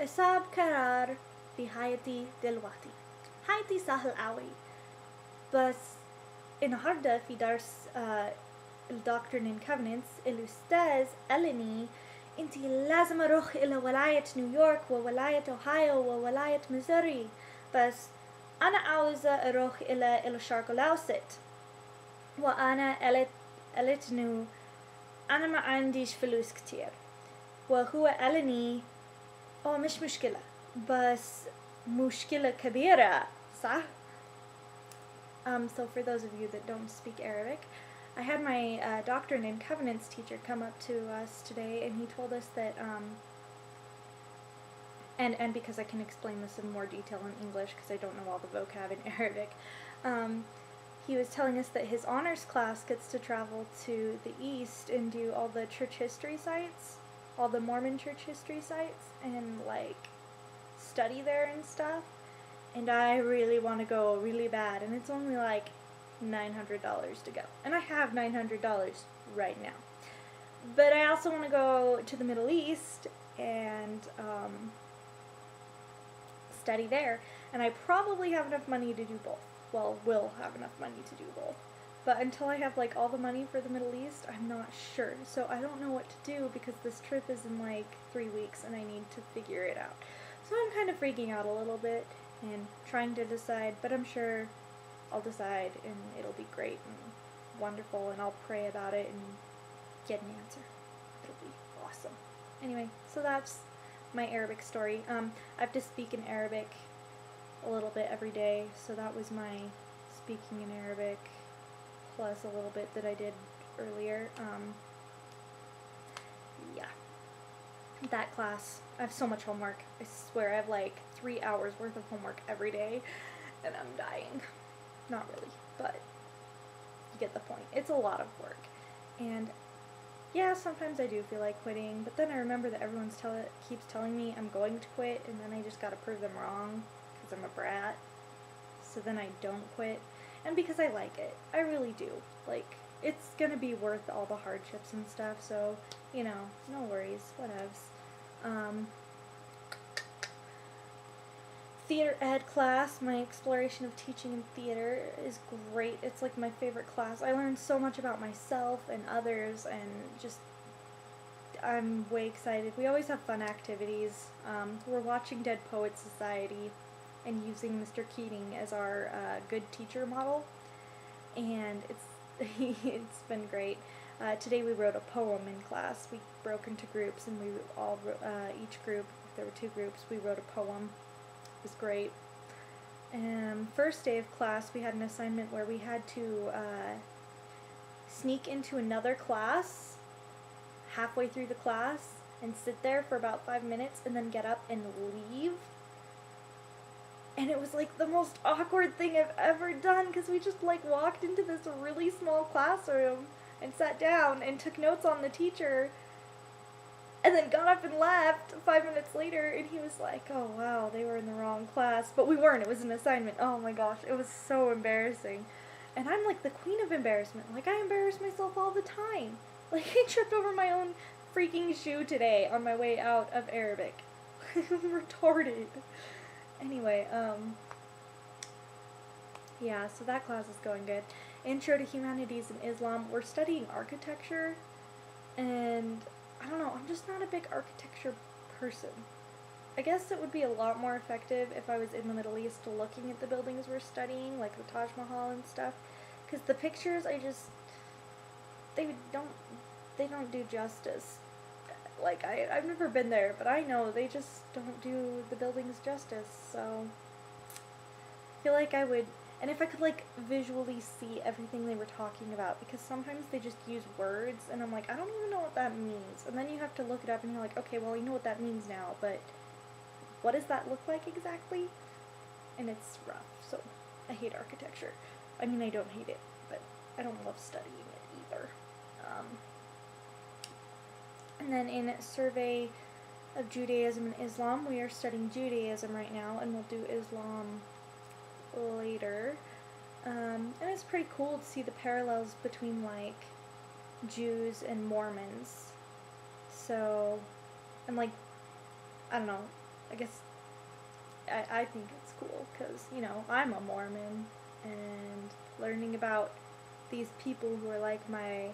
اصعب قرار في حياتي دلوقتي. حياتي سهل قوي، بس النهاردة في درس الدوكترين and Covenants الأستاذ قالني انتي لازم اروح الى ولاية نيويورك وولاية اوهايو وولاية ميزوري، بس انا عاوزة اروح الى الشرق الاوسط. وانا قالت انه انا ما عنديش فلوس كتير، وهو قالني مش مشكلة، بس مشكلة كبيرة، صح؟ So for those of you that don't speak Arabic, I had my Doctrine and Covenants teacher come up to us today, and he told us that, and because I can explain this in more detail in English because I don't know all the vocab in Arabic, he was telling us that his honors class gets to travel to the east and do all the church history sites, all the Mormon church history sites, and like study there and stuff. And I really want to go really bad, and it's only like $900 to go, and I have $900 right now. But I also want to go to the Middle East and study there, and I probably have enough money to do both. Well, will have enough money to do both. But until I have like all the money for the Middle East, I'm not sure. So I don't know what to do because this trip is in like 3 weeks and I need to figure it out. So I'm kind of freaking out a little bit and trying to decide, but I'm sure I'll decide and it'll be great and wonderful, and I'll pray about it and get an answer. It'll be awesome. Anyway, so that's my Arabic story. I have to speak in Arabic a little bit every day, so that was my speaking in Arabic plus a little bit that I did earlier. Yeah. That class, I have so much homework. I swear I have like 3 hours worth of homework every day, and I'm dying. Not really, but you get the point. It's a lot of work, and yeah, sometimes I do feel like quitting, but then I remember that everyone keeps telling me I'm going to quit, and then I just gotta prove them wrong because I'm a brat. So then I don't quit, and because I like it, I really do. Like, it's gonna be worth all the hardships and stuff, so, you know, no worries, whatevs. Theater ed class, my exploration of teaching in theater is great. It's like my favorite class. I learned so much about myself and others, and just, I'm way excited. We always have fun activities. We're watching Dead Poets Society and using Mr. Keating as our good teacher model, and it's been great. Today we wrote a poem in class. We broke into groups, and we all each group, if there were 2 groups, we wrote a poem. It was great. First day of class, we had an assignment where we had to sneak into another class halfway through the class and sit there for about 5 minutes and then get up and leave. And it was like the most awkward thing I've ever done, because we just like walked into this really small classroom and sat down and took notes on the teacher, and then got up and left 5 minutes later, and he was like, oh wow, they were in the wrong class. But we weren't, it was an assignment. Oh my gosh, it was so embarrassing. And I'm like the queen of embarrassment. Like, I embarrass myself all the time. Like, I tripped over my own freaking shoe today on my way out of Arabic. Retarded. Anyway, yeah, so that class is going good. Intro to Humanities and Islam. We're studying architecture, and I don't know, I'm just not a big architecture person. I guess it would be a lot more effective if I was in the Middle East looking at the buildings we're studying, like the Taj Mahal and stuff, because the pictures, they don't do justice. Like, I've never been there, but I know they just don't do the buildings justice, so I feel like I would, and if I could, like, visually see everything they were talking about, because sometimes they just use words, and I'm like, I don't even know what that means, and then you have to look it up, and you're like, okay, well, you know what that means now, but what does that look like exactly? And it's rough, so I hate architecture. I mean, I don't hate it, but I don't love studying it either. And then in Survey of Judaism and Islam, we are studying Judaism right now, and we'll do Islam later. And it's pretty cool to see the parallels between, like, Jews and Mormons. So, and, like, I don't know, I guess I think it's cool because, you know, I'm a Mormon, and learning about these people who are like my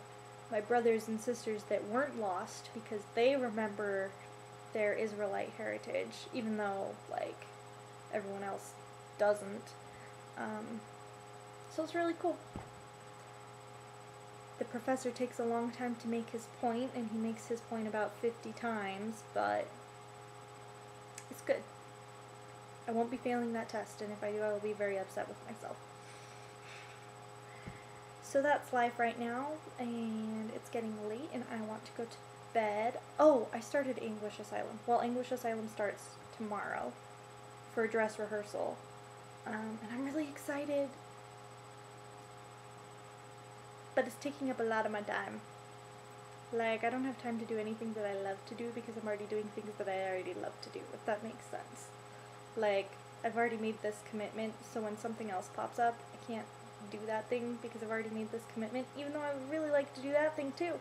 brothers and sisters that weren't lost because they remember their Israelite heritage, even though, like, everyone else doesn't. So it's really cool. The professor takes a long time to make his point, and he makes his point about 50 times, but it's good. I won't be failing that test, and if I do, I will be very upset with myself. So that's life right now, and it's getting late, and I want to go to bed. Oh, I started English Asylum. Well, English Asylum starts tomorrow for dress rehearsal, and I'm really excited. But it's taking up a lot of my time. Like, I don't have time to do anything that I love to do because I'm already doing things that I already love to do, if that makes sense. Like, I've already made this commitment, so when something else pops up, I can't do that thing because I've already made this commitment, even though I would really like to do that thing too.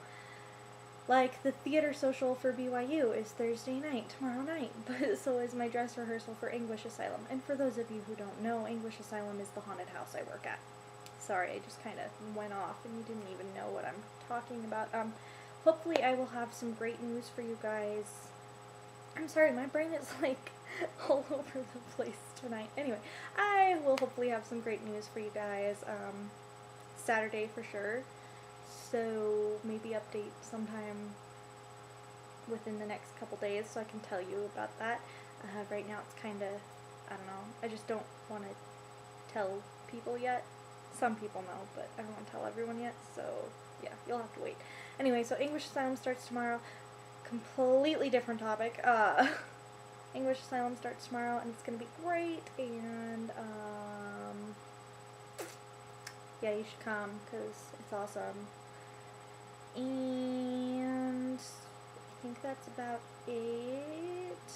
Like, the theater social for BYU is Thursday night, tomorrow night, but so is my dress rehearsal for English Asylum. And for those of you who don't know, English Asylum is the haunted house I work at. Sorry, I just kind of went off and you didn't even know what I'm talking about. Hopefully I will have some great news for you guys. I'm sorry, my brain is like all over the place tonight. Anyway, I will hopefully have some great news for you guys Saturday for sure. So maybe update sometime within the next couple days so I can tell you about that. Right now it's kind of, I don't know, I just don't want to tell people yet. Some people know, but I don't want to tell everyone yet, so yeah, you'll have to wait. Anyway, so English Asylum starts tomorrow. Completely different topic. English Asylum starts tomorrow, and it's going to be great, and yeah, you should come, because it's awesome. And I think that's about it.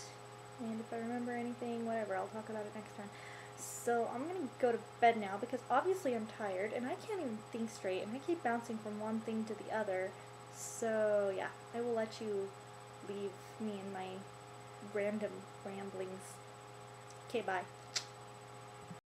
And if I remember anything, whatever, I'll talk about it next time. So I'm going to go to bed now because obviously I'm tired and I can't even think straight and I keep bouncing from one thing to the other. So yeah, I will let you leave me in my random ramblings. Okay, bye.